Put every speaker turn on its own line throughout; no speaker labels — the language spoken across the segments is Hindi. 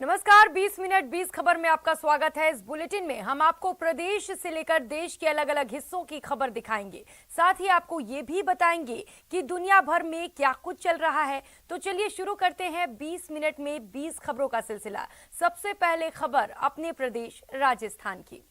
नमस्कार, 20 मिनट 20 खबर में आपका स्वागत है। इस बुलेटिन में हम आपको प्रदेश से लेकर देश के अलग अलग हिस्सों की खबर दिखाएंगे। साथ ही आपको ये भी बताएंगे कि दुनिया भर में क्या कुछ चल रहा है। तो चलिए शुरू करते हैं 20 मिनट में 20 खबरों का सिलसिला। सबसे पहले खबर अपने प्रदेश राजस्थान की।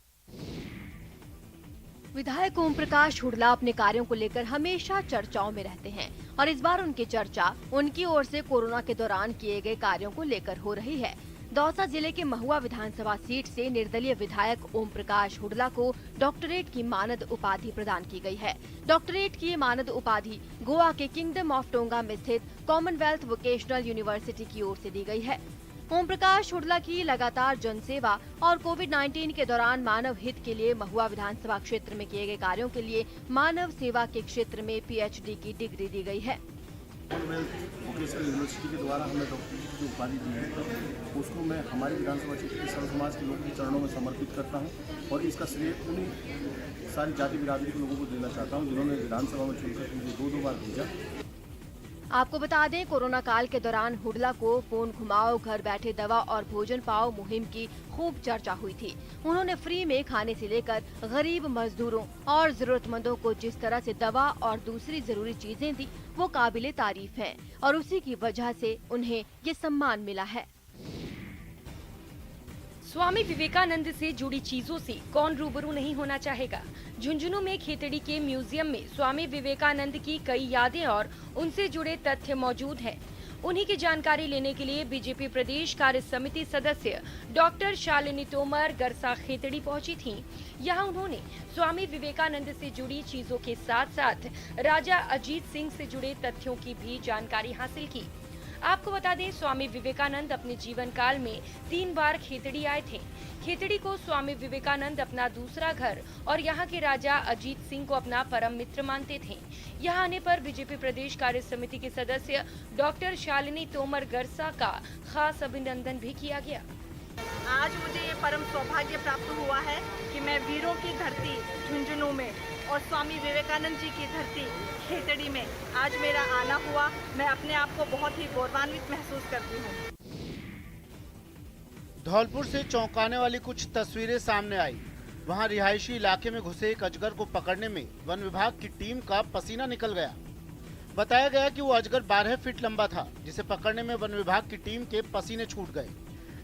विधायक ओम प्रकाश हुडला अपने कार्यों को लेकर हमेशा चर्चाओं में रहते हैं और इस बार उनकी चर्चा उनकी ओर से कोरोना के दौरान किए गए कार्यों को लेकर हो रही है। दौसा जिले के महुआ विधानसभा सीट से निर्दलीय विधायक ओम प्रकाश हुडला को डॉक्टरेट की मानद उपाधि प्रदान की गई है। डॉक्टरेट की ये मानद उपाधि गोवा के किंगडम ऑफ टोंगा में स्थित कॉमनवेल्थ वोकेशनल यूनिवर्सिटी की ओर से दी गई है। ओम प्रकाश हुडला की लगातार जनसेवा और कोविड-19 के दौरान मानव हित के लिए महुआ विधानसभा क्षेत्र में किए गए कार्यों के लिए मानव सेवा के क्षेत्र में पीएचडी की डिग्री दी गई है।
कॉमनवेल्थ वोकेशनल यूनिवर्सिटी के द्वारा हमें डॉक्टरेट की उपाधि दी है, उसको मैं हमारे विधानसभा क्षेत्र के सर्व समाज के लोगों के चरणों में समर्पित करता हूं और इसका श्रेय उन्हीं सारी जाति बिरादरी के लोगों को देना चाहता हूं जिन्होंने विधानसभा में चुनकर मुझे दो बार भेजा।
आपको बता दें, कोरोना काल के दौरान हुडला को फोन घुमाओ, घर बैठे दवा और भोजन पाओ मुहिम की खूब चर्चा हुई थी। उन्होंने फ्री में खाने से लेकर गरीब मजदूरों और जरूरतमंदों को जिस तरह से दवा और दूसरी जरूरी चीजें दी वो काबिले तारीफ है और उसी की वजह से उन्हें ये सम्मान मिला है।
स्वामी विवेकानंद से जुड़ी चीजों से कौन रूबरू नहीं होना चाहेगा। झुंझुनू में खेतड़ी के म्यूजियम में स्वामी विवेकानंद की कई यादें और उनसे जुड़े तथ्य मौजूद हैं। उन्हीं की जानकारी लेने के लिए बीजेपी प्रदेश कार्य समिति सदस्य डॉक्टर शालिनी तोमर गरसा खेतड़ी पहुंची थीं। यहां उन्होंने स्वामी विवेकानंद से जुड़ी चीजों के साथ साथ राजा अजीत सिंह से जुड़े तथ्यों की भी जानकारी हासिल की। आपको बता दें, स्वामी विवेकानंद अपने जीवन काल में 3 बार खेतड़ी आए थे। खेतड़ी को स्वामी विवेकानंद अपना दूसरा घर और यहाँ के राजा अजीत सिंह को अपना परम मित्र मानते थे। यहाँ आने पर बीजेपी प्रदेश कार्य समिति के सदस्य डॉक्टर शालिनी तोमर गरसा का खास अभिनंदन भी किया गया।
आज मुझे ये परम सौभाग्य प्राप्त हुआ है कि मैं वीरों की धरती झुंझुनू में और स्वामी विवेकानंद जी की धरती खेतड़ी में आज मेरा आना हुआ। मैं अपने आप को बहुत ही गौरवान्वित महसूस करती हूँ।
धौलपुर से चौंकाने वाली कुछ तस्वीरें सामने आई। वहां रिहायशी इलाके में घुसे एक अजगर को पकड़ने में वन विभाग की टीम का पसीना निकल गया। बताया गया कि वो अजगर 12 फीट लंबा था, जिसे पकड़ने में वन विभाग की टीम के पसीने छूट गए।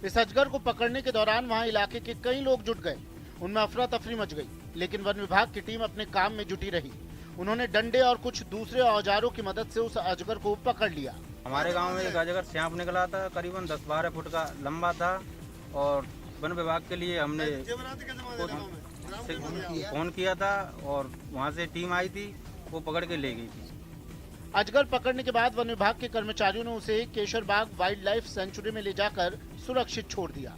इस अजगर को पकड़ने के दौरान वहां इलाके के कई लोग जुट गए। उनमें अफरा तफरी मच गई, लेकिन वन विभाग की टीम अपने काम में जुटी रही। उन्होंने डंडे और कुछ दूसरे औजारों की मदद से उस अजगर को पकड़ लिया।
हमारे गांव में एक अजगर सांप निकला था, करीबन 10-12 फुट का लंबा था और वन विभाग के लिए हमने फोन किया था और वहां से टीम आई थी, वो पकड़ के ले गई थी।
अजगर पकड़ने के बाद वन विभाग के कर्मचारियों ने उसे केशरबाग वाइल्ड लाइफ सेंचुरी में ले जाकर सुरक्षित छोड़ दिया।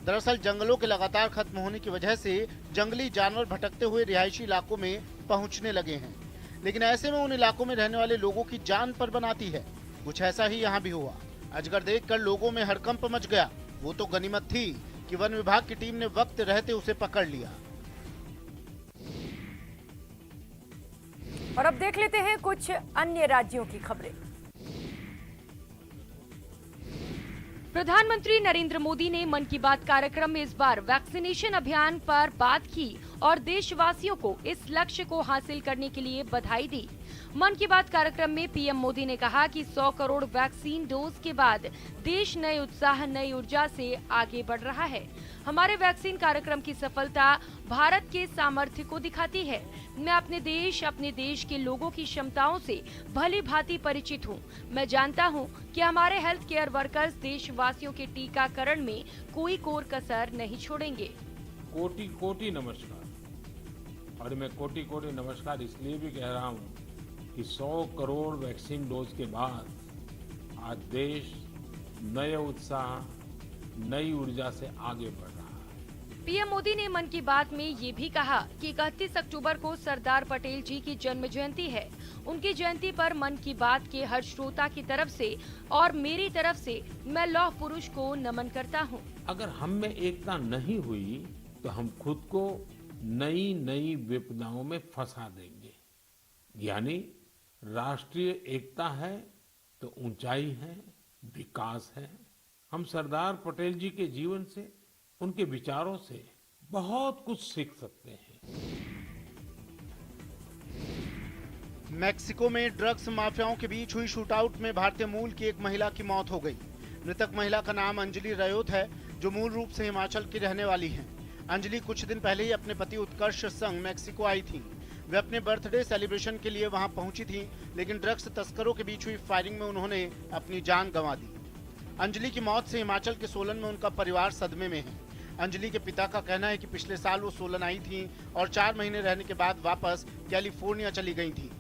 दरअसल जंगलों के लगातार खत्म होने की वजह से जंगली जानवर भटकते हुए रिहायशी इलाकों में पहुंचने लगे हैं, लेकिन ऐसे में उन इलाकों में रहने वाले लोगों की जान पर बनाती है। कुछ ऐसा ही यहाँ भी हुआ। अजगर देखकर लोगों में हड़कंप मच गया। वो तो गनीमत थी कि वन विभाग की टीम ने वक्त रहते उसे पकड़ लिया।
और अब देख लेते हैं कुछ अन्य राज्यों की खबरें।
प्रधानमंत्री नरेंद्र मोदी ने मन की बात कार्यक्रम में इस बार वैक्सीनेशन अभियान पर बात की और देशवासियों को इस लक्ष्य को हासिल करने के लिए बधाई दी। मन की बात कार्यक्रम में पीएम मोदी ने कहा कि 100 करोड़ वैक्सीन डोज के बाद देश नए उत्साह, नई ऊर्जा से आगे बढ़ रहा है। हमारे वैक्सीन कार्यक्रम की सफलता भारत के सामर्थ्य को दिखाती है। मैं अपने देश के लोगों की क्षमताओं से भली भांति परिचित हूँ। मैं जानता हूँ कि हमारे हेल्थ केयर वर्कर्स देशवासियों के टीकाकरण में कोई कोर कसर नहीं छोड़ेंगे।
कोटि कोटि नमस्कार। और मैं कोटि कोटि नमस्कार इसलिए भी कह रहा हूँ कि 100 करोड़ वैक्सीन डोज के बाद आज देश नए उत्साह, नई ऊर्जा से आगे बढ़ रहा है।
पीएम मोदी ने मन की बात में ये भी कहा कि 31 अक्टूबर को सरदार पटेल जी की जन्म जयंती है। उनकी जयंती पर मन की बात के हर श्रोता की तरफ से और मेरी तरफ से मैं लौह पुरुष को नमन करता हूँ।
अगर हम में एकता नहीं हुई तो हम खुद को नई नई विपदाओं में फंसा देंगे। यानी राष्ट्रीय एकता है तो ऊंचाई है, विकास है हम सरदार पटेल जी के जीवन से, उनके विचारों से बहुत कुछ सीख सकते हैं।
मेक्सिको में ड्रग्स माफियाओं के बीच हुई शूटआउट में भारतीय मूल की एक महिला की मौत हो गई। मृतक महिला का नाम अंजलि रयोत है, जो मूल रूप से हिमाचल की रहने वाली हैं। अंजलि कुछ दिन पहले ही अपने पति उत्कर्ष संग मेक्सिको आई थी। वे अपने बर्थडे सेलिब्रेशन के लिए वहां पहुंची थी, लेकिन ड्रग्स तस्करों के बीच हुई फायरिंग में उन्होंने अपनी जान गंवा दी। अंजलि की मौत से हिमाचल के सोलन में उनका परिवार सदमे में है। अंजलि के पिता का कहना है कि पिछले साल वो सोलन आई थी और 4 महीने रहने के बाद वापस कैलिफोर्निया चली गई थी।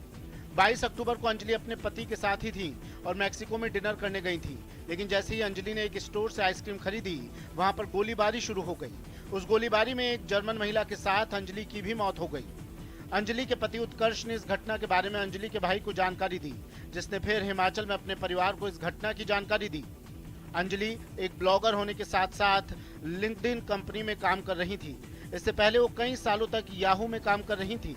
22 अक्टूबर को अंजलि अपने पति के साथ ही थी और मेक्सिको में डिनर करने गई थी, लेकिन जैसे ही अंजलि ने एक स्टोर से आइसक्रीम खरीदी, वहां पर गोलीबारी शुरू हो गई। उस गोलीबारी में एक जर्मन महिला के साथ अंजलि की भी मौत हो गई। अंजलि के पति उत्कर्ष ने इस घटना के बारे में अंजलि के भाई को जानकारी दी, जिसने फिर हिमाचल में अपने परिवार को इस घटना की जानकारी दी। अंजलि एक ब्लॉगर होने के साथ साथ लिंक्डइन कंपनी में काम कर रही थी। इससे पहले वो कई सालों तक याहू में काम कर रही थी।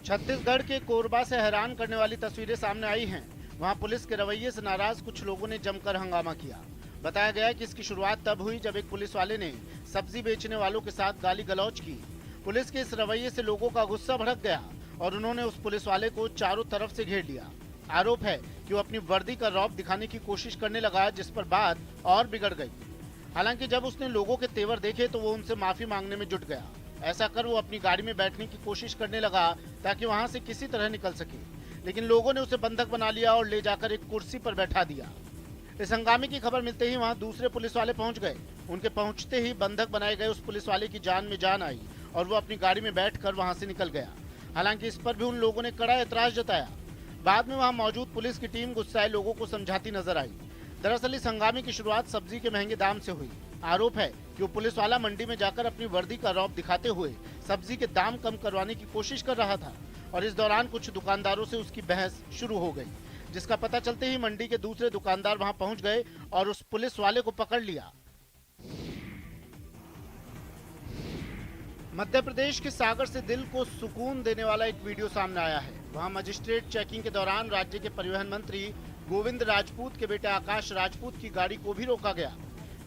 छत्तीसगढ़ के कोरबा से हैरान करने वाली तस्वीरें सामने आई हैं। वहां पुलिस के रवैये से नाराज कुछ लोगों ने जमकर हंगामा किया। बताया गया कि इसकी शुरुआत तब हुई जब एक पुलिस वाले ने सब्जी बेचने वालों के साथ गाली गलौज की। पुलिस के इस रवैये से लोगों का गुस्सा भड़क गया और उन्होंने उस पुलिस वाले को चारों तरफ से घेर लिया। आरोप है कि वो अपनी वर्दी का रौब दिखाने की कोशिश करने लगा, जिस पर बात और बिगड़ गई। हालांकि जब उसने लोगों के तेवर देखे तो वो उनसे माफी मांगने में जुट गया। ऐसा कर वो अपनी गाड़ी में बैठने की कोशिश करने लगा ताकि वहां से किसी तरह निकल सके, लेकिन लोगों ने उसे बंधक बना लिया और ले जाकर एक कुर्सी पर बैठा दिया। इस हंगामे की खबर मिलते ही वहां दूसरे पुलिस वाले पहुंच गए। उनके पहुंचते ही बंधक बनाए गए उस पुलिस वाले की जान में जान आई और वो अपनी गाड़ी में बैठकर वहां से निकल गया। हालांकि इस पर भी उन लोगों ने कड़ा एतराज जताया। बाद में वहां मौजूद पुलिस की टीम गुस्साए लोगों को समझाती नजर आई। दरअसल इस हंगामे की शुरुआत सब्जी के महंगे दाम से हुई। आरोप है कि वो पुलिस वाला मंडी में जाकर अपनी वर्दी का रौब दिखाते हुए सब्जी के दाम कम करवाने की कोशिश कर रहा था और इस दौरान कुछ दुकानदारों से उसकी बहस शुरू हो गई, जिसका पता चलते ही मंडी के दूसरे दुकानदार वहां पहुंच गए और उस पुलिस वाले को पकड़ लिया। मध्य प्रदेश के सागर से दिल को सुकून देने वाला एक वीडियो सामने आया है। वहां मजिस्ट्रेट चेकिंग के दौरान राज्य के परिवहन मंत्री गोविंद राजपूत के बेटे आकाश राजपूत की गाड़ी को भी रोका गया।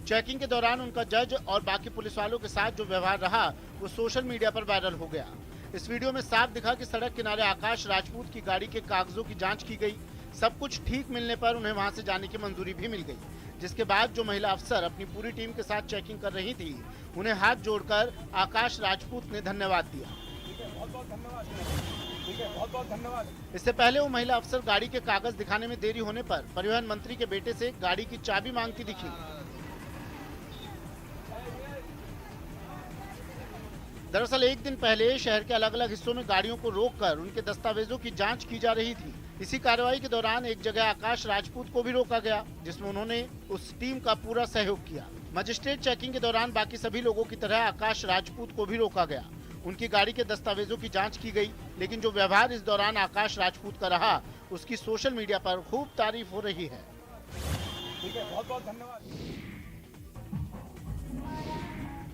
चेकिंग के दौरान उनका जज और बाकी पुलिस वालों के साथ जो व्यवहार रहा वो सोशल मीडिया पर वायरल हो गया। इस वीडियो में साफ दिखा कि सड़क किनारे आकाश राजपूत की गाड़ी के कागजों की जांच की गई। सब कुछ ठीक मिलने पर उन्हें वहां से जाने की मंजूरी भी मिल गई, जिसके बाद जो महिला अफसर अपनी पूरी टीम के साथ चेकिंग कर रही थी, उन्हें हाथ जोड़कर आकाश राजपूत ने धन्यवाद दिया। बहुत धन्यवाद। इससे पहले वो महिला अफसर गाड़ी के कागज दिखाने में देरी होने पर परिवहन मंत्री के बेटे से गाड़ी की चाबी मांगती दिखी। दरअसल एक दिन पहले शहर के अलग अलग हिस्सों में गाड़ियों को रोककर उनके दस्तावेजों की जांच की जा रही थी। इसी कार्रवाई के दौरान एक जगह आकाश राजपूत को भी रोका गया, जिसमें उन्होंने उस टीम का पूरा सहयोग किया। मजिस्ट्रेट चेकिंग के दौरान बाकी सभी लोगों की तरह आकाश राजपूत को भी रोका गया। उनकी गाड़ी के दस्तावेजों की जांच की गई, लेकिन जो व्यवहार इस दौरान आकाश राजपूत का रहा, उसकी सोशल मीडिया पर खूब तारीफ हो रही है। बहुत धन्यवाद।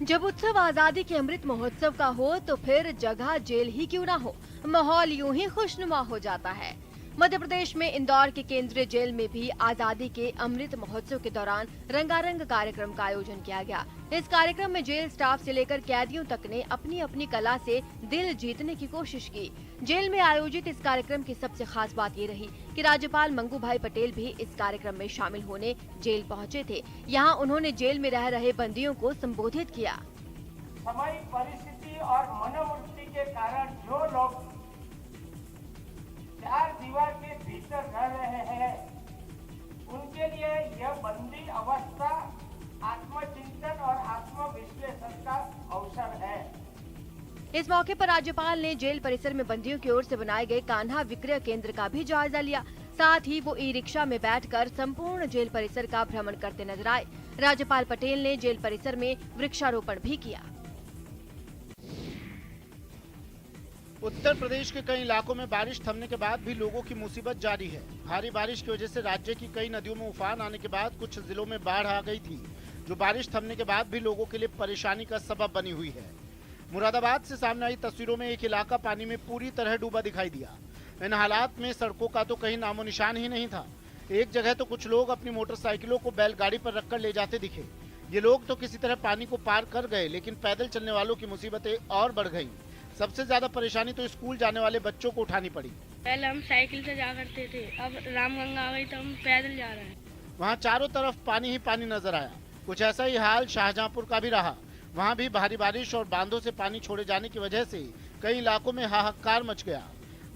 जब उत्सव आजादी के अमृत महोत्सव का हो तो फिर जगह जेल ही क्यों ना हो, माहौल यूं ही खुशनुमा हो जाता है। मध्य प्रदेश में इंदौर के केंद्रीय जेल में भी आजादी के अमृत महोत्सव के दौरान रंगारंग कार्यक्रम का आयोजन किया गया। इस कार्यक्रम में जेल स्टाफ से लेकर कैदियों तक ने अपनी अपनी कला से दिल जीतने की कोशिश की। जेल में आयोजित इस कार्यक्रम की सबसे खास बात ये रही कि राज्यपाल मंगू भाई पटेल भी इस कार्यक्रम में शामिल होने जेल पहुंचे थे। यहाँ उन्होंने जेल में रह रहे बंदियों को संबोधित किया।
समय, परिस्थिति और मनोवृत्ति के कारण जो लोग 4 दीवार के भीतर रह रहे हैं, उनके लिए यह बंदी अवस्था आत्मचिंतन और आत्मविश्लेषण का अवसर है।
इस मौके पर राज्यपाल ने जेल परिसर में बंदियों की ओर से बनाए गए कान्हा विक्रय केंद्र का भी जायजा लिया। साथ ही वो ई रिक्शा में बैठकर संपूर्ण जेल परिसर का भ्रमण करते नजर आए। राज्यपाल पटेल ने जेल परिसर में वृक्षारोपण भी किया।
उत्तर प्रदेश के कई इलाकों में बारिश थमने के बाद भी लोगों की मुसीबत जारी है। भारी बारिश की वजह से राज्य की कई नदियों में उफान आने के बाद कुछ जिलों में बाढ़ आ गई थी, जो बारिश थमने के बाद भी लोगों के लिए परेशानी का सबब बनी हुई है। मुरादाबाद से सामने आई तस्वीरों में एक इलाका पानी में पूरी तरह डूबा दिखाई दिया। इन हालात में सड़कों का तो कहीं नामो निशान ही नहीं था। एक जगह तो कुछ लोग अपनी मोटरसाइकिलों को बैलगाड़ी पर रखकर ले जाते दिखे। ये लोग तो किसी तरह पानी को पार कर गए, लेकिन पैदल चलने वालों की मुसीबतें और बढ़ गईं। सबसे ज्यादा परेशानी तो स्कूल जाने वाले बच्चों को उठानी पड़ी।
पहले हम साइकिल से जा करते थे, अब रामगंगा आ गई तो हम पैदल जा रहे हैं।
वहाँ चारों तरफ पानी ही पानी नजर आया। कुछ ऐसा ही हाल शाहजहांपुर का भी रहा। वहाँ भी भारी बारिश और बांधों से पानी छोड़े जाने की वजह से कई इलाकों में हाहाकार मच गया।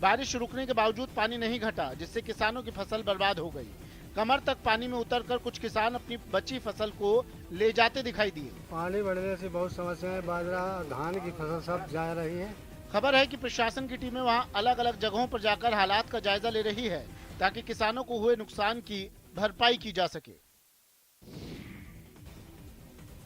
बारिश रुकने के बावजूद पानी नहीं घटा, जिससे किसानों की फसल बर्बाद हो गई। कमर तक पानी में उतरकर कुछ किसान अपनी बची फसल को ले जाते दिखाई दिए।
पानी बढ़ने से बहुत समस्याएं, बाजरा धान की फसल सब जा रही है।
खबर है कि प्रशासन की टीमें वहां अलग अलग जगहों पर जाकर हालात का जायजा ले रही है, ताकि किसानों को हुए नुकसान की भरपाई की जा सके।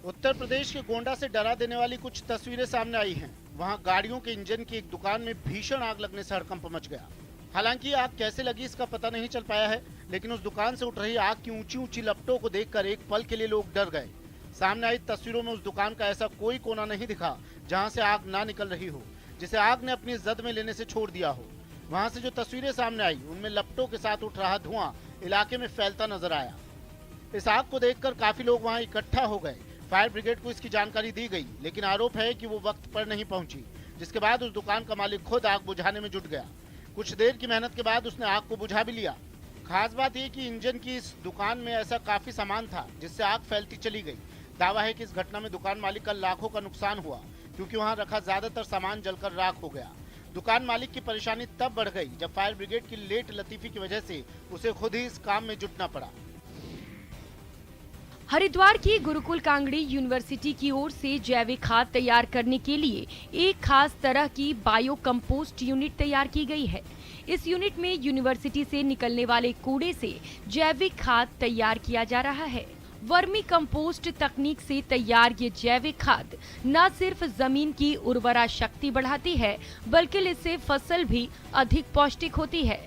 उत्तर प्रदेश के गोंडा से डरा देने वाली कुछ तस्वीरें सामने आई हैं। वहां गाड़ियों के इंजन की एक दुकान में भीषण आग लगने से हड़कंप मच गया। हालांकि आग कैसे लगी इसका पता नहीं चल पाया है, लेकिन उस दुकान से उठ रही आग की ऊंची ऊंची लपटों को देखकर एक पल के लिए लोग डर गए। सामने आई तस्वीरों में उस दुकान का ऐसा कोई कोना नहीं दिखा जहां से आग ना निकल रही हो, जिसे आग ने अपनी जद में लेने से छोड़ दिया हो। वहां से जो तस्वीरें सामने आई उनमें लपटों के साथ उठ रहा धुआं इलाके में फैलता नजर आया। इस आग को देखकर काफी लोग वहां इकट्ठा हो गए। फायर ब्रिगेड को इसकी जानकारी दी गई, लेकिन आरोप है कि वो वक्त पर नहीं पहुंची, जिसके बाद उस दुकान का मालिक खुद आग बुझाने में जुट गया। कुछ देर की मेहनत के बाद उसने आग को बुझा भी लिया। खास बात यह कि इंजन की इस दुकान में ऐसा काफी सामान था जिससे आग फैलती चली गई। दावा है कि इस घटना में दुकान मालिक का लाखों का नुकसान हुआ, क्योंकि वहां रखा ज्यादातर सामान जलकर राख हो गया। दुकान मालिक की परेशानी तब बढ़ गई जब फायर ब्रिगेड की लेट लतीफी की वजह से उसे खुद ही इस काम में जुटना पड़ा।
हरिद्वार की गुरुकुल कांगड़ी यूनिवर्सिटी की ओर से जैविक खाद तैयार करने के लिए एक खास तरह की बायो कंपोस्ट यूनिट तैयार की गई है। इस यूनिट में यूनिवर्सिटी से निकलने वाले कूड़े से जैविक खाद तैयार किया जा रहा है। वर्मी कंपोस्ट तकनीक से तैयार ये जैविक खाद न सिर्फ जमीन की उर्वरा शक्ति बढ़ाती है, बल्कि इससे फसल भी अधिक पौष्टिक होती है।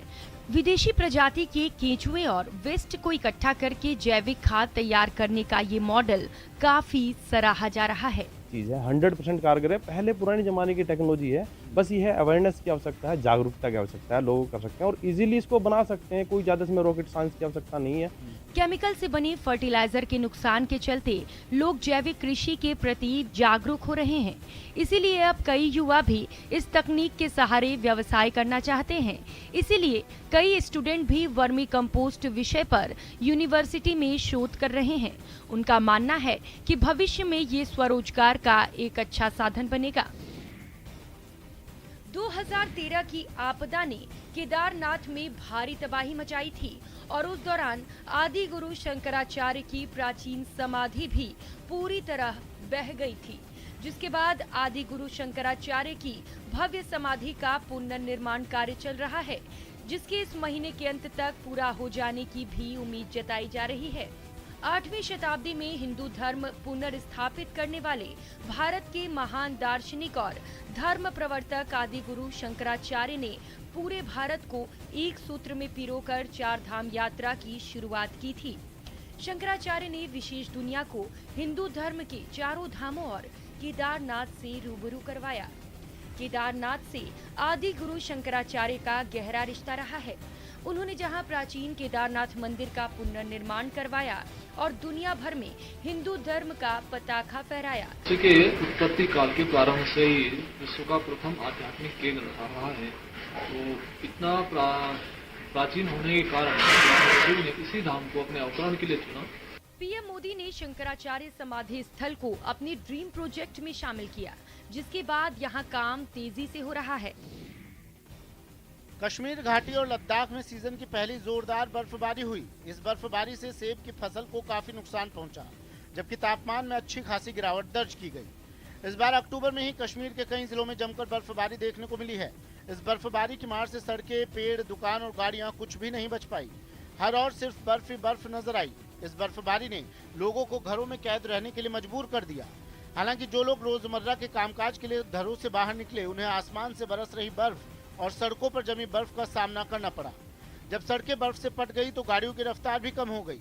विदेशी प्रजाति के केंचुए और वेस्ट को इकट्ठा करके जैविक खाद तैयार करने का ये मॉडल काफी सराहा जा रहा है।
चीज़ है 100% कारगर है। पहले पुराने जमाने की टेक्नोलॉजी है, बस ये है अवेयरनेस की आवश्यकता है, जागरूकता की आवश्यकता है। लोग कर सकते हैं और इजीली इसको बना सकते हैं। कोई ज्यादा इसमें रॉकेट साइंस की आवश्यकता नहीं है।
केमिकल से बने फर्टिलाइजर के नुकसान के चलते लोग जैविक कृषि के प्रति जागरूक हो रहे हैं। इसीलिए अब कई युवा भी इस तकनीक के सहारे व्यवसाय करना चाहते हैं। इसीलिए कई स्टूडेंट भी वर्मी कंपोस्ट विषय पर यूनिवर्सिटी में शोध कर रहे हैं। उनका मानना है कि भविष्य में ये स्वरोजगार का एक अच्छा साधन बनेगा। 2013 की आपदा ने केदारनाथ में भारी तबाही मचाई थी और उस दौरान आदि गुरु शंकराचार्य की प्राचीन समाधि भी पूरी तरह बह गई थी, जिसके बाद आदि गुरु शंकराचार्य की भव्य समाधि का पुनर्निर्माण कार्य चल रहा है, जिसके इस महीने के अंत तक पूरा हो जाने की भी उम्मीद जताई जा रही है। 8वीं शताब्दी में हिंदू धर्म पुनर्स्थापित करने वाले भारत के महान दार्शनिक और धर्म प्रवर्तक आदि गुरु शंकराचार्य ने पूरे भारत को एक सूत्र में पिरोकर 4 धाम यात्रा की शुरुआत की थी। शंकराचार्य ने विशेष दुनिया को हिंदू धर्म के 4 धामों और केदारनाथ से रूबरू करवाया। केदारनाथ से आदि गुरु शंकराचार्य का गहरा रिश्ता रहा है। उन्होंने जहां प्राचीन केदारनाथ मंदिर का पुनर्निर्माण करवाया और दुनिया भर में हिंदू धर्म का पताका फहराया।
के उत्पत्ति काल के प्रारंभ से ही विश्व का प्रथम आध्यात्मिक केंद्र रहा है। तो इतना प्राचीन होने के कारण शिव ने इसी धाम को अपने अवतरण के लिए चुना।
पीएम मोदी ने शंकराचार्य समाधि स्थल को अपने ड्रीम प्रोजेक्ट में शामिल किया, जिसके बाद यहाँ काम तेजी से हो रहा है।
कश्मीर घाटी और लद्दाख में सीजन की पहली जोरदार बर्फबारी हुई। इस बर्फबारी से सेब की फसल को काफी नुकसान पहुंचा, जबकि तापमान में अच्छी खासी गिरावट दर्ज की गई। इस बार अक्टूबर में ही कश्मीर के कई जिलों में जमकर बर्फबारी देखने को मिली है। इस बर्फबारी की मार से सड़कें, पेड़, दुकान और गाड़ियां कुछ भी नहीं बच पाई। हर ओर सिर्फ बर्फ ही बर्फ नजर आई। इस बर्फबारी ने लोगों को घरों में कैद रहने के लिए मजबूर कर दिया। हालांकि जो लोग रोजमर्रा के कामकाज के लिए घरों से बाहर निकले, उन्हें आसमान से बरस रही बर्फ और सड़कों पर जमी बर्फ का सामना करना पड़ा। जब सड़कें बर्फ से पट गई तो गाड़ियों की रफ्तार भी कम हो गई।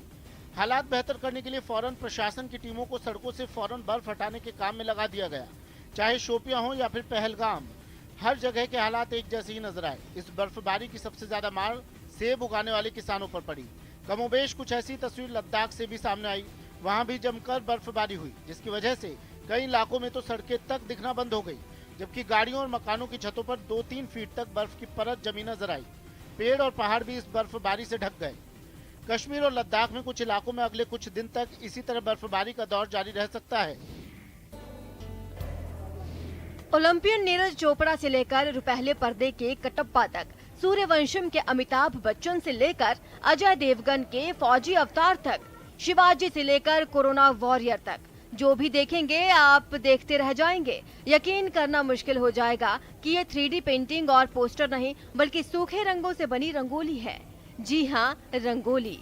हालात बेहतर करने के लिए फौरन प्रशासन की टीमों को सड़कों से फौरन बर्फ हटाने के काम में लगा दिया गया। चाहे शोपियां हो या फिर पहलगाम, हर जगह के हालात एक जैसे ही नजर आए। इस बर्फबारी की सबसे ज्यादा मार सेब उगाने वाले किसानों पर पड़ी। कमोबेश कुछ ऐसी तस्वीर लद्दाख से भी सामने आई। वहां भी जमकर बर्फबारी हुई, जिसकी वजह से कई इलाकों में तो सड़कें तक दिखना बंद हो गई, जबकि गाड़ियों और मकानों की छतों पर 2-3 फीट तक बर्फ की परत जमी नजर आई। पेड़ और पहाड़ भी इस बर्फबारी से ढक गए। कश्मीर और लद्दाख में कुछ इलाकों में अगले कुछ दिन तक इसी तरह बर्फबारी का दौर जारी रह सकता है।
ओलंपियन नीरज चोपड़ा से लेकर रुपहले पर्दे के कटप्पा तक, सूर्यवंशम के अमिताभ बच्चन से लेकर अजय देवगन के फौजी अवतार तक, शिवाजी से लेकर कोरोना वॉरियर तक, जो भी देखेंगे आप देखते रह जाएंगे। यकीन करना मुश्किल हो जाएगा कि ये 3D पेंटिंग और पोस्टर नहीं बल्कि सूखे रंगों से बनी रंगोली है। जी हाँ, रंगोली।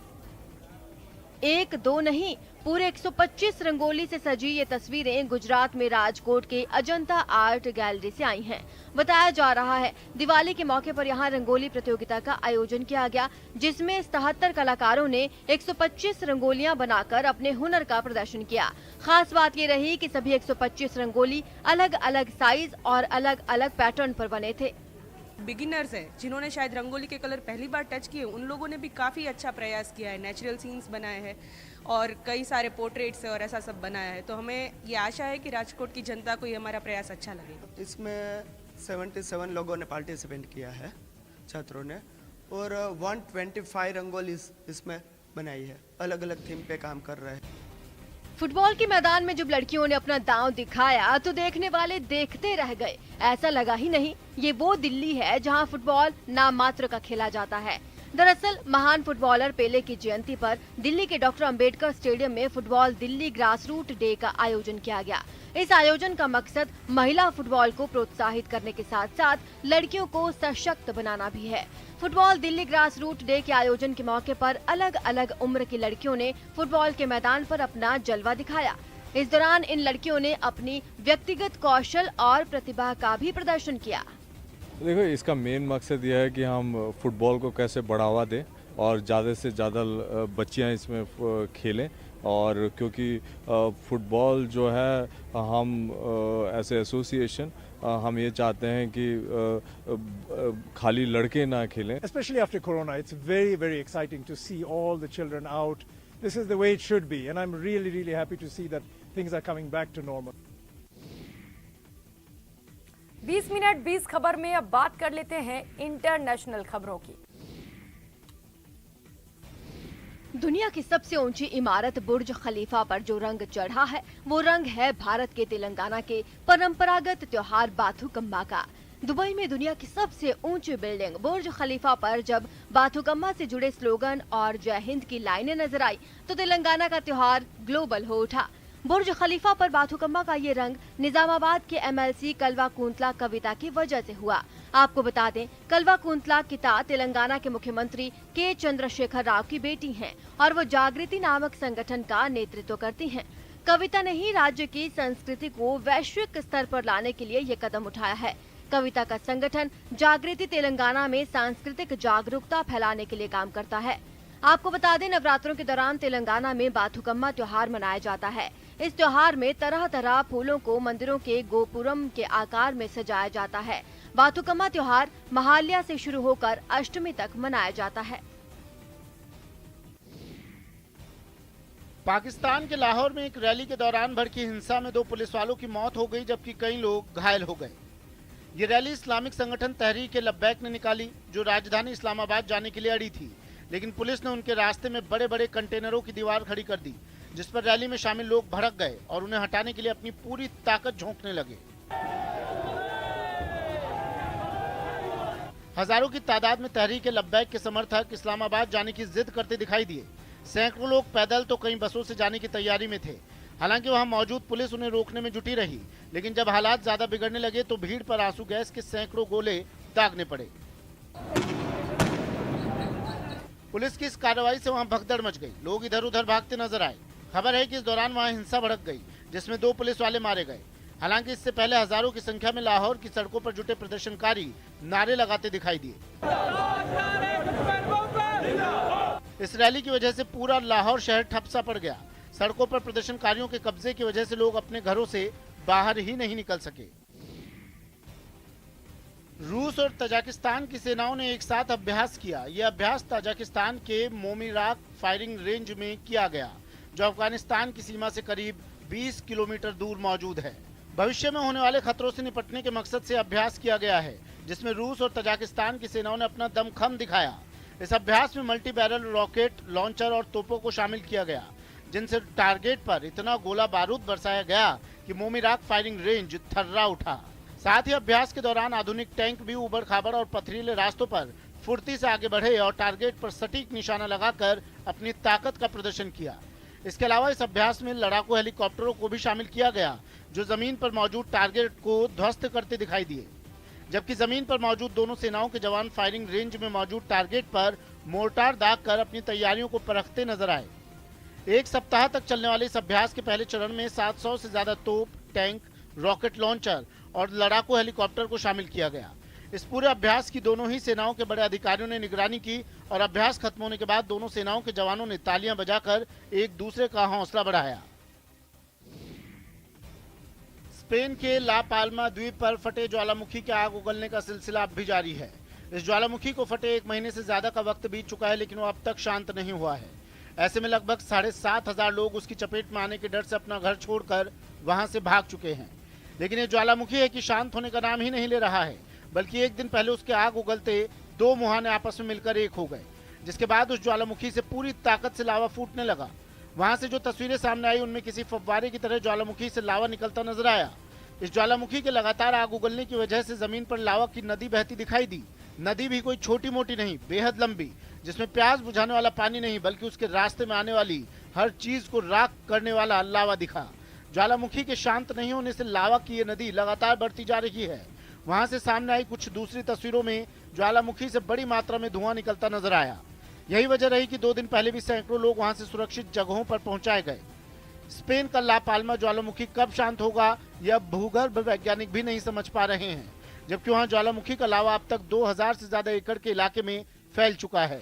1-2 नहीं, पूरे 125 रंगोली से सजी ये तस्वीरें गुजरात में राजकोट के अजंता आर्ट गैलरी से आई हैं। बताया जा रहा है दिवाली के मौके पर यहाँ रंगोली प्रतियोगिता का आयोजन किया गया, जिसमें 77 कलाकारों ने 125 रंगोलियां बनाकर अपने हुनर का प्रदर्शन किया। खास बात ये रही कि सभी 125 रंगोली अलग अलग साइज और अलग अलग पैटर्न पर बने थे।
बिगिनर्स है जिन्होंने शायद रंगोली के कलर पहली बार टच किए, उन लोगों ने भी काफ़ी अच्छा प्रयास किया है। नेचुरल सीन्स बनाए हैं और कई सारे पोर्ट्रेट्स और ऐसा सब बनाया है, तो हमें ये आशा है कि राजकोट की जनता को ये हमारा प्रयास अच्छा लगेगा।
इसमें 77 लोगों ने पार्टिसिपेट किया है, छात्रों ने, और 125 रंगोली इसमें बनाई है। अलग अलग थीम पे काम कर रहे हैं।
फुटबॉल के मैदान में जब लड़कियों ने अपना दांव दिखाया तो देखने वाले देखते रह गए। ऐसा लगा ही नहीं ये वो दिल्ली है जहां फुटबॉल नाम मात्र का खेला जाता है। दरअसल महान फुटबॉलर पेले की जयंती पर दिल्ली के डॉक्टर अंबेडकर स्टेडियम में फुटबॉल दिल्ली ग्रासरूट डे का आयोजन किया गया। इस आयोजन का मकसद महिला फुटबॉल को प्रोत्साहित करने के साथ साथ लड़कियों को सशक्त बनाना भी है। फुटबॉल दिल्ली ग्रासरूट डे के आयोजन के मौके पर अलग अलग उम्र की लड़कियों ने फुटबॉल के मैदान पर अपना जलवा दिखाया। इस दौरान इन लड़कियों ने अपनी व्यक्तिगत कौशल और प्रतिभा का भी प्रदर्शन किया।
देखो, इसका मेन मकसद यह है कि हम फुटबॉल को कैसे बढ़ावा दें और ज़्यादा से ज़्यादा बच्चियां इसमें खेलें, और क्योंकि फुटबॉल जो है हम एज ए एसोसिएशन हम ये चाहते हैं कि खाली लड़के ना खेलें।
Especially after Corona, it's very, very exciting to see all the children out. This is the way it should be, and I'm really, really happy to see that things are coming back to normal.
20 minute 20 खबर में अब बात कर लेते हैं इंटरनेशनल खबरों की।
दुनिया की सबसे ऊंची इमारत बुर्ज खलीफा पर जो रंग चढ़ा है वो रंग है भारत के तेलंगाना के परंपरागत त्योहार बाथुकम्मा का। दुबई में दुनिया की सबसे ऊंची बिल्डिंग बुर्ज खलीफा पर जब बाथुकम्मा से जुड़े स्लोगन और जय हिंद की लाइनें नजर आई तो तेलंगाना का त्योहार ग्लोबल हो उठा। बुर्ज खलीफा पर बाथुकम्मा का ये रंग निजामाबाद के MLC कलवा कुंतला कविता की वजह से हुआ। आपको बता दें, कलवा कुंतला किता तेलंगाना के मुख्यमंत्री के चंद्रशेखर राव की बेटी हैं और वो जागृति नामक संगठन का नेतृत्व करती हैं। कविता ने ही राज्य की संस्कृति को वैश्विक स्तर पर लाने के लिए ये कदम उठाया है। कविता का संगठन जागृति तेलंगाना में सांस्कृतिक जागरूकता फैलाने के लिए काम करता है। आपको बता दें, नवरात्रों के दौरान तेलंगाना में बाथुकम्मा त्योहार मनाया जाता है। इस त्योहार में तरह तरह फूलों को मंदिरों के गोपुरम के आकार में सजाया जाता है। बाथुकम्मा त्योहार महाल्या से शुरू होकर अष्टमी तक मनाया जाता है।
पाकिस्तान के लाहौर में एक रैली के दौरान भड़की हिंसा में 2 पुलिस वालों की मौत हो गई, जबकि कई लोग घायल हो गए। ये रैली इस्लामिक संगठन तहरीक-ए-लब्बैक ने निकाली, जो राजधानी इस्लामाबाद जाने के लिए अड़ी थी, लेकिन पुलिस ने उनके रास्ते में बड़े बड़े कंटेनरों की दीवार खड़ी कर दी, जिस पर रैली में शामिल लोग भड़क गए और उन्हें हटाने के लिए अपनी पूरी ताकत झोंकने लगे। हजारों की तादाद में तहरीक-ए-लब्बैक के समर्थक इस्लामाबाद जाने की जिद करते दिखाई दिए। सैकड़ों लोग पैदल तो कई बसों से जाने की तैयारी में थे। हालांकि वहां मौजूद पुलिस उन्हें रोकने में जुटी रही, लेकिन जब हालात ज्यादा बिगड़ने लगे तो भीड़ पर आंसू गैस के सैकड़ों गोले दागने पड़े। पुलिस की इस कार्रवाई से वहां भगदड़ मच गई, लोग इधर उधर भागते नजर आए। खबर है कि इस दौरान वहां हिंसा भड़क गई, जिसमें 2 पुलिस वाले मारे गए। हालांकि इससे पहले हजारों की संख्या में लाहौर की सड़कों पर जुटे प्रदर्शनकारी नारे लगाते दिखाई दिए। इस रैली की वजह से पूरा लाहौर शहर ठप सा पड़ गया। सड़कों पर प्रदर्शनकारियों के कब्जे की वजह से लोग अपने घरों से बाहर ही नहीं निकल सके। रूस और तजाकिस्तान की सेनाओं ने एक साथ अभ्यास किया। यह अभ्यास तजाकिस्तान के मोमीराक फायरिंग रेंज में किया गया, जो अफगानिस्तान की सीमा से करीब 20 किलोमीटर दूर मौजूद है। भविष्य में होने वाले खतरों से निपटने के मकसद से अभ्यास किया गया है, जिसमें रूस और तजाकिस्तान की सेनाओं ने अपना दमखम दिखाया। इस अभ्यास में मल्टी बैरल रॉकेट लॉन्चर और तोपों को शामिल किया गया, जिनसे टारगेट पर इतना गोला बारूद बरसाया गया कि मोमीराक फायरिंग रेंज थर्रा उठा। साथ ही अभ्यास के दौरान आधुनिक टैंक भी उबड़ खाबड़ और पथरीले रास्तों पर फुर्ती से आगे बढ़े और टारगेट पर सटीक निशाना लगाकर अपनी ताकत का प्रदर्शन किया। इसके अलावा इस अभ्यास में लड़ाकू हेलीकॉप्टरों को भी शामिल किया गया, जो जमीन पर मौजूद टारगेट को ध्वस्त करते दिखाई दिए, जबकि जमीन पर मौजूद दोनों सेनाओं के जवान फायरिंग रेंज में मौजूद टारगेट पर मोर्टार दागकर अपनी तैयारियों को परखते नजर आए। एक सप्ताह तक चलने वाले इस अभ्यास के पहले चरण में 700 से ज्यादा तोप, टैंक, रॉकेट लॉन्चर और लड़ाकू हेलीकॉप्टर को शामिल किया गया। इस पूरे अभ्यास की दोनों ही सेनाओं के बड़े अधिकारियों ने निगरानी की और अभ्यास खत्म होने के बाद दोनों सेनाओं के जवानों ने तालियां बजाकर एक दूसरे का हौसला बढ़ाया। स्पेन के ला पाल्मा द्वीप पर फटे ज्वालामुखी के आग उगलने का सिलसिला अब भी जारी है। इस ज्वालामुखी को फटे 1 महीने से ज्यादा का वक्त बीत चुका है, लेकिन वो अब तक शांत नहीं हुआ है। ऐसे में लगभग 7,500 लोग उसकी चपेट में आने के डर से अपना घर छोड़कर वहां से भाग चुके हैं। लेकिन ये ज्वालामुखी है कि शांत होने का नाम ही नहीं ले रहा है, बल्कि एक दिन पहले उसके आग उगलते 2 मुहाने आपस में मिलकर एक हो गए, जिसके बाद उस ज्वालामुखी से पूरी ताकत से लावा फूटने लगा। वहां से जो तस्वीरें सामने आई उनमें किसी फव्वारे की तरह ज्वालामुखी से लावा निकलता नजर आया। इस ज्वालामुखी के लगातार आग उगलने की वजह से जमीन पर लावा की नदी बहती दिखाई दी। नदी भी कोई छोटी मोटी नहीं, बेहद लंबी, जिसमें प्यास बुझाने वाला पानी नहीं बल्कि उसके रास्ते में आने वाली हर चीज को राख करने वाला लावा दिखा। ज्वालामुखी के शांत नहीं होने से लावा की ये नदी लगातार बढ़ती जा रही है। वहां से सामने आई कुछ दूसरी तस्वीरों में ज्वालामुखी से बड़ी मात्रा में धुआं निकलता नजर आया। यही वजह रही कि 2 दिन पहले भी सैकड़ों लोग वहां से सुरक्षित जगहों पर पहुंचाए गए। स्पेन का ला पाल्मा ज्वालामुखी कब शांत होगा, यह भूगर्भ वैज्ञानिक भी नहीं समझ पा रहे हैं, जबकि वहां ज्वालामुखी का लावा अब तक 2000 से ज्यादा एकड़ के इलाके में फैल चुका है।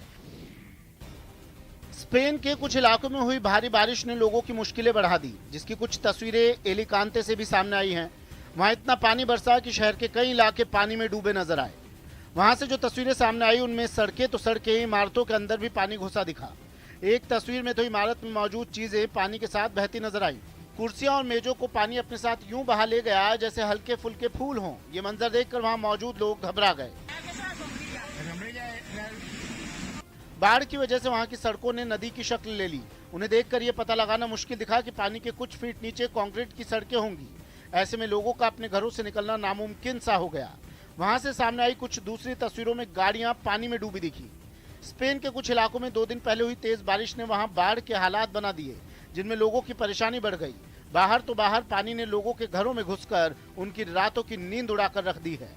स्पेन के कुछ इलाकों में हुई भारी बारिश ने लोगों की मुश्किलें बढ़ा दी, जिसकी कुछ तस्वीरें एलिकांते से भी सामने आई हैं। वहां इतना पानी बरसा कि शहर के कई इलाके पानी में डूबे नजर आए। वहां से जो तस्वीरें सामने आई उनमें सड़कें तो सड़कें, इमारतों के अंदर भी पानी घुसा दिखा। एक तस्वीर में तो इमारत में मौजूद चीजें पानी के साथ बहती नजर आई। कुर्सियां और मेजों को पानी अपने साथ यूं बहा ले गया जैसे हल्के फुल्के फूल हों। ये मंजर देखकर वहां मौजूद लोग घबरा गए। बाढ़ की वजह से वहां की सड़कों ने नदी की शक्ल ले ली। उन्हें देखकर ये पता लगाना मुश्किल दिखा कि पानी के कुछ फीट नीचे कंक्रीट की सड़कें होंगी। ऐसे में लोगों का अपने घरों से निकलना नामुमकिन सा हो गया। वहां से सामने आई कुछ दूसरी तस्वीरों में गाड़ियां पानी में डूबी दिखी। स्पेन के कुछ इलाकों में 2 दिन पहले हुई तेज बारिश ने वहां बाढ़ के हालात बना दिए, जिनमें लोगों की परेशानी बढ़ गई। बाहर तो बाहर पानी ने लोगों के घरों में घुसकर उनकी रातों की नींद उड़ाकर रख दी है।